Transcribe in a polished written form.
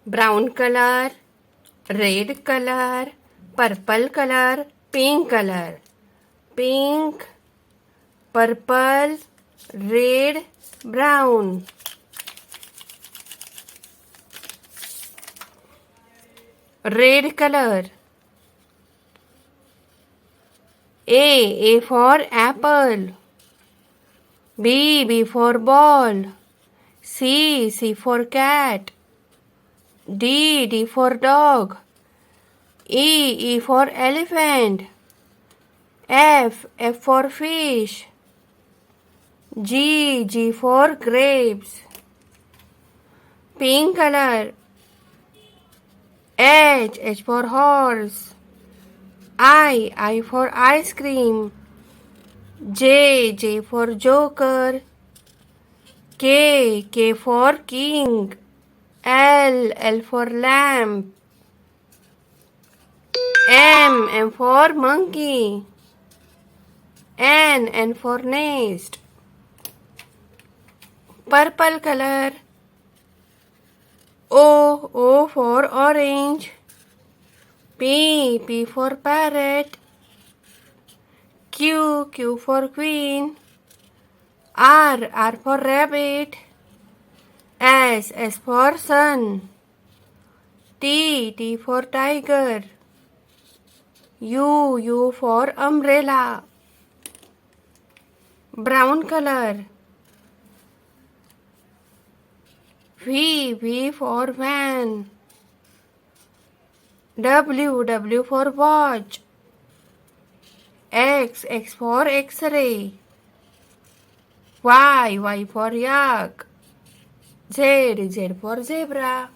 brown color, red color, purple color, pink color. Pink, purple, red, brown. Red color. A for apple. B for ball. C for cat. D for dog. E for elephant. F for fish. G for grapes. Pink color. H for horse. I for ice cream. J for joker. K for king. L for lamp. M for monkey. N for nest. Purple color. O for orange. P for parrot. Q for queen. R for rabbit. S for sun. T for tiger. U for umbrella. Brown color. V for van. W for watch. X for X-ray. Y for yak. Z for zebra.